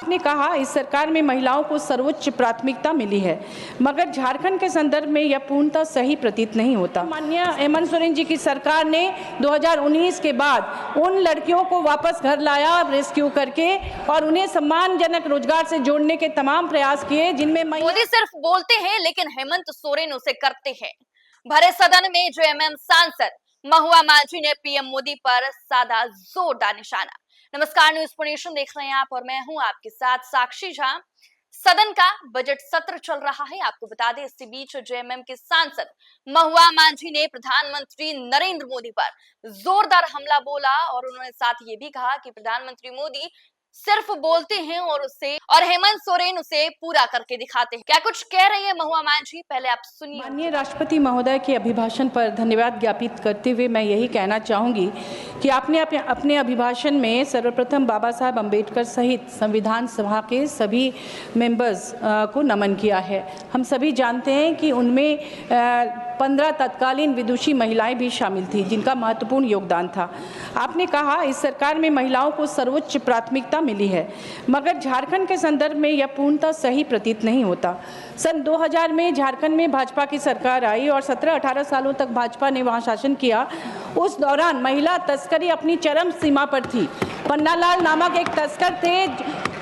आपने कहा इस सरकार में महिलाओं को सर्वोच्च प्राथमिकता मिली है, मगर झारखंड के संदर्भ में यह पूर्णतः सही प्रतीत नहीं होता। माननीय हेमंत सोरेन जी की सरकार ने 2019 के बाद उन लड़कियों को वापस घर लाया रेस्क्यू करके और उन्हें सम्मानजनक रोजगार से जोड़ने के तमाम प्रयास किए, जिनमें मोदी सिर्फ बोलते हैं लेकिन हेमंत सोरेन उसे करते हैं। भरे सदन में जेएमएम सांसद महुआ माझी ने पीएम मोदी पर साधा जोरदार निशाना। नमस्कार, न्यूज नेशन देख रहे हैं आप और मैं हूं आपके साथ साक्षी झा। सदन का बजट सत्र चल रहा है, आपको बता दें। इसी बीच जेएमएम के सांसद महुआ माझी ने प्रधानमंत्री नरेंद्र मोदी पर जोरदार हमला बोला और उन्होंने साथ ये भी कहा कि प्रधानमंत्री मोदी सिर्फ बोलते हैं और हेमंत सोरेन उसे पूरा करके दिखाते हैं। क्या कुछ कह रही है महुआ माझी, पहले आप सुनिए। माननीय राष्ट्रपति महोदय के अभिभाषण पर धन्यवाद ज्ञापित करते हुए मैं यही कहना चाहूँगी कि आपने अपने अभिभाषण में सर्वप्रथम बाबा साहब अम्बेडकर सहित संविधान सभा के सभी मेंबर्स को नमन किया है। हम सभी जानते हैं कि उनमें 15 तत्कालीन विदुषी महिलाएं भी शामिल थी, जिनका महत्वपूर्ण योगदान था। आपने कहा इस सरकार में महिलाओं को सर्वोच्च प्राथमिकता मिली है, मगर झारखंड के संदर्भ में यह पूर्णतः सही प्रतीत नहीं होता। सन 2000 में झारखंड में भाजपा की सरकार आई और 17-18 सालों तक भाजपा ने वहां शासन किया। उस दौरान महिला तस्करी अपनी चरम सीमा पर थी। पन्नालाल नामक एक तस्कर थे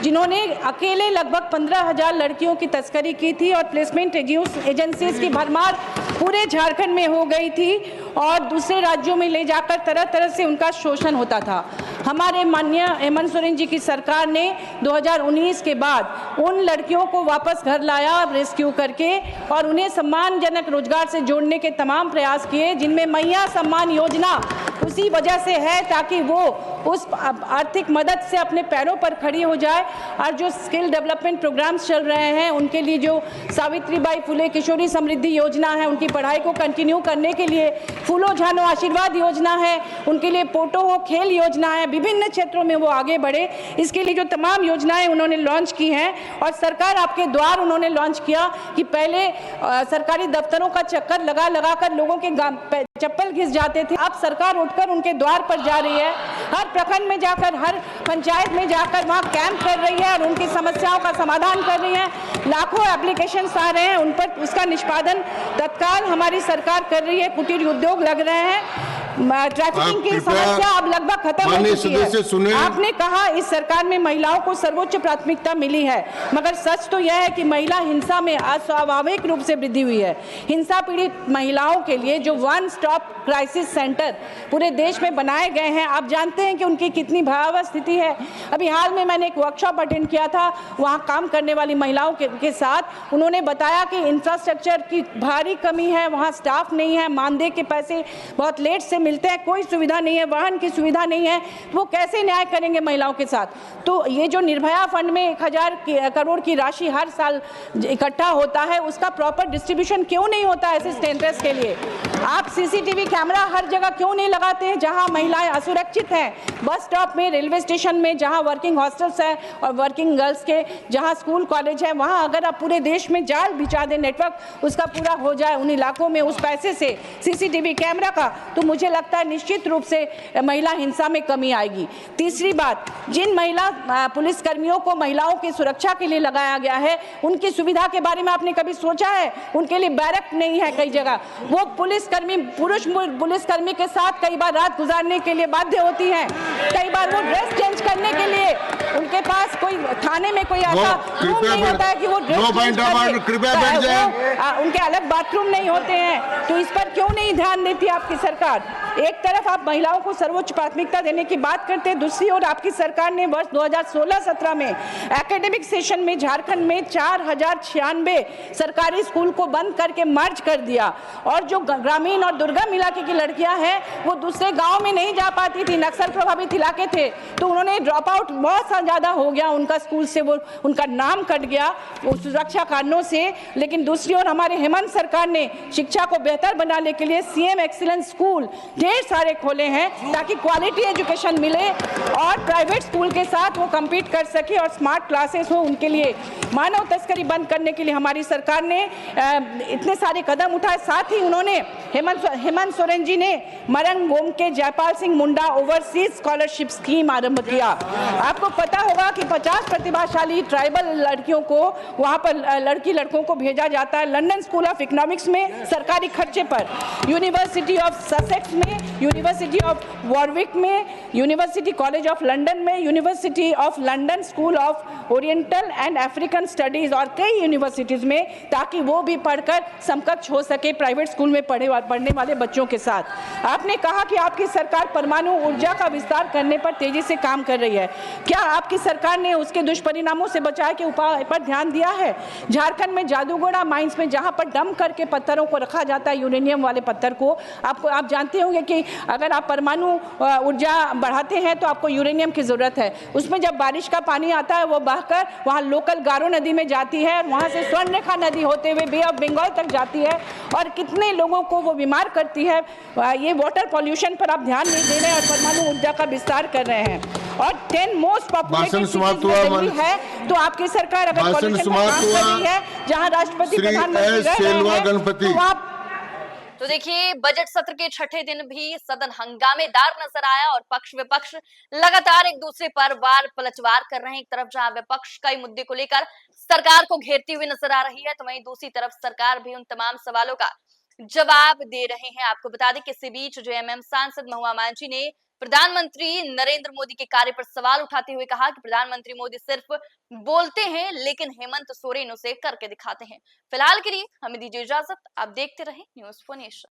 जिन्होंने अकेले लगभग 15,000 लड़कियों की तस्करी की थी और प्लेसमेंट एजेंसीज की भरमार पूरे झारखंड में हो गई थी और दूसरे राज्यों में ले जाकर तरह तरह से उनका शोषण होता था। हमारे माननीय हेमंत सोरेन जी की सरकार ने 2019 के बाद उन लड़कियों को वापस घर लाया रेस्क्यू करके और उन्हें सम्मानजनक रोजगार से जोड़ने के तमाम प्रयास किए, जिनमें मैया सम्मान योजना उसी वजह से है ताकि वो उस आर्थिक मदद से अपने पैरों पर खड़ी हो जाए। और जो स्किल डेवलपमेंट प्रोग्राम्स चल रहे हैं उनके लिए जो सावित्रीबाई फुले किशोरी समृद्धि योजना है, उनकी पढ़ाई को कंटिन्यू करने के लिए फूलो झानो आशीर्वाद योजना है, उनके लिए पोटो हो खेल योजना है, विभिन्न क्षेत्रों में वो आगे बढ़े। इसके लिए जो तमाम योजनाएं उन्होंने लॉन्च की हैं और सरकार आपके द्वार उन्होंने लॉन्च किया कि पहले सरकारी दफ्तरों का चक्कर लगा लगा कर लोगों के चप्पल घिस जाते थे। अब सरकार उठकर उनके द्वार पर जा रही है, हर प्रखंड में जाकर, हर पंचायत में जाकर वहाँ कैंप कर रही है और उनकी समस्याओं का समाधान कर रही है। लाखों एप्लीकेशंस आ रहे हैं, उन पर उसका निष्पादन तत्काल हमारी सरकार कर रही है। कुटीर उद्योग लग रहे हैं, ट्रैफिकिंग की समस्या अब लगभग खत्म हो चुकी है। आपने कहा इस सरकार में महिलाओं को सर्वोच्च प्राथमिकता मिली है, मगर सच तो यह है कि महिला हिंसा में अस्वाभाविक रूप से वृद्धि हुई है। हिंसा पीड़ित महिलाओं के लिए जो वन स्टॉप क्राइसिस सेंटर पूरे देश में बनाए गए हैं, आप जानते हैं कि उनकी कितनी भयावह स्थिति है। अभी हाल में मैंने एक वर्कशॉप अटेंड किया था, वहाँ काम करने वाली महिलाओं के साथ उन्होंने बताया कि इंफ्रास्ट्रक्चर की भारी कमी है, वहाँ स्टाफ नहीं है, मानदेय के पैसे बहुत लेट से मिलते हैं, कोई सुविधा नहीं है, वाहन की सुविधा नहीं है, वो कैसे न्याय करेंगे महिलाओं के साथ। तो ये जो निर्भया फंड में 1000 करोड़ की राशि हर साल इकट्ठा होता है, उसका प्रॉपर डिस्ट्रीब्यूशन क्यों नहीं होता ऐसे सेंटर्स के लिए? आप सीसीटीवी कैमरा हर जगह क्यों नहीं लगाते हैं जहां महिलाएं असुरक्षित हैं? बस स्टॉप में, रेलवे स्टेशन में, जहां वर्किंग हॉस्टल्स हैं और वर्किंग गर्ल्स के जहां स्कूल कॉलेज है, वहां अगर आप पूरे देश में जाल बिछा दें, नेटवर्क उसका पूरा हो जाए उन इलाकों में उस पैसे से सीसीटीवी कैमरा का, तो मुझे लगता है निश्चित रूप से महिला हिंसा में कमी आएगी। तीसरी बात, जिन महिला पुलिसकर्मियों को महिलाओं की सुरक्षा के लिए लगाया गया है, उनकी सुविधा के बारे में आपने कभी सोचा है? उनके लिए बैरक नहीं है कई जगह। वो पुलिसकर्मी, पुरुष पुलिसकर्मी के साथ कई बार रात गुजारने के लिए बाध्य होती हैं। कई बार वो ड्रेस चेंज करने के लिए उनके पास कोई थाने में कोई ऐसा रूम नहीं होता है कि वो ड्रेस चेंज करें, उनके अलग बाथरूम नहीं होते हैं। तो इस पर क्यों नहीं ध्यान देती आपकी सरकार? एक तरफ आप महिलाओं को सर्वोच्च प्राथमिकता देने की बात करते हैं, दूसरी ओर आपकी सरकार ने वर्ष 2016-17 में एकेडमिक सेशन में झारखंड में 4096 सरकारी स्कूल को बंद करके मर्ज कर दिया और जो ग्रामीण और दुर्गम इलाके की लड़कियां हैं वो दूसरे गांव में नहीं जा पाती थी, नक्सल प्रभावित इलाके थे, तो उन्होंने ड्रॉप आउट बहुत ज़्यादा हो गया उनका स्कूल से, वो उनका नाम कट गया वो सुरक्षा कारणों से। लेकिन दूसरी ओर हमारे हेमंत सरकार ने शिक्षा को बेहतर बनाने के लिए सीएम एक्सीलेंस स्कूल ढेर सारे खोले हैं ताकि क्वालिटी एजुकेशन मिले और प्राइवेट स्कूल के साथ वो कम्पीट कर सके और स्मार्ट क्लासेस हो उनके लिए। मानव तस्करी बंद करने के लिए हमारी सरकार ने इतने सारे कदम उठाए। साथ ही उन्होंने हेमंत सोरेन जी ने मरंग गोम के Jaipal Singh Munda overseas scholarship scheme आरंभ किया। आपको पता होगा कि 50 प्रतिभाशाली ट्राइबल लड़कियों को वहां पर लड़कों को भेजा जाता है लंदन स्कूल ऑफ इकोनॉमिक्स में सरकारी खर्चे पर, यूनिवर्सिटी ऑफ ससेक्स में, यूनिवर्सिटी ऑफ वॉरविक में, यूनिवर्सिटी कॉलेज ऑफ लंदन में, university of London school of oriental and African studies और कई यूनिवर्सिटीज में, ताकि वो भी पढ़कर समकक्ष हो सके प्राइवेट स्कूल में पढ़ने वाले बच्चों के साथ। आपने कहा कि आपकी सरकार परमाणु ऊर्जा का विस्तार करने पर तेजी से काम कर रही है। क्या आपकी सरकार ने उसके दुष्परिणामों से बचाव के उपाय पर ध्यान दिया है? झारखंड में जादूगोड़ा माइंस में जहां पर डंप करके पत्थरों को रखा जाता है, यूरेनियम वाले पत्थर को, आप जानते होंगे कि अगर आप परमाणु ऊर्जा बढ़ाते हैं तो आपको यूरेनियम की जरूरत है। उसमें जब बारिश का पानी आता है वो बहकर वहां लोकल गारो नदी में जाती है और वहां से स्वर्णरेखा नदी होते हुए बे ऑफ बंगाल तक जाती है और कितने लोगों को वो बीमार करती है। ये वाटर पॉल्यूशन पर आप ध्यान नहीं दे रहे हैं और परमाणु ऊर्जा का विस्तार कर रहे हैं। और 10 मोस्ट पॉपुलेटेड सिटीज में दिल्ली है, तो आपकी सरकार अगर पॉल्यूशन पर काम कर रही है, जहां राष्ट्रपति प्रधानमंत्री रह रहे हैं, तो देखिए बजट सत्र के छठे दिन भी सदन हंगामेदार नजर आया और पक्ष विपक्ष लगातार एक दूसरे पर वार पलटवार कर रहे हैं। एक तरफ जहां विपक्ष कई मुद्दे को लेकर सरकार को घेरती हुई नजर आ रही है, तो वहीं दूसरी तरफ सरकार भी उन तमाम सवालों का जवाब दे रहे हैं। आपको बता दें कि इसी बीच जेएमएम सांसद महुआ मांझी ने प्रधानमंत्री नरेंद्र मोदी के कार्य पर सवाल उठाते हुए कहा कि प्रधानमंत्री मोदी सिर्फ बोलते हैं लेकिन हेमंत सोरेन उसे करके दिखाते हैं। फिलहाल के लिए हमें दीजिए इजाजत, आप देखते रहें न्यूज़4 नेशन।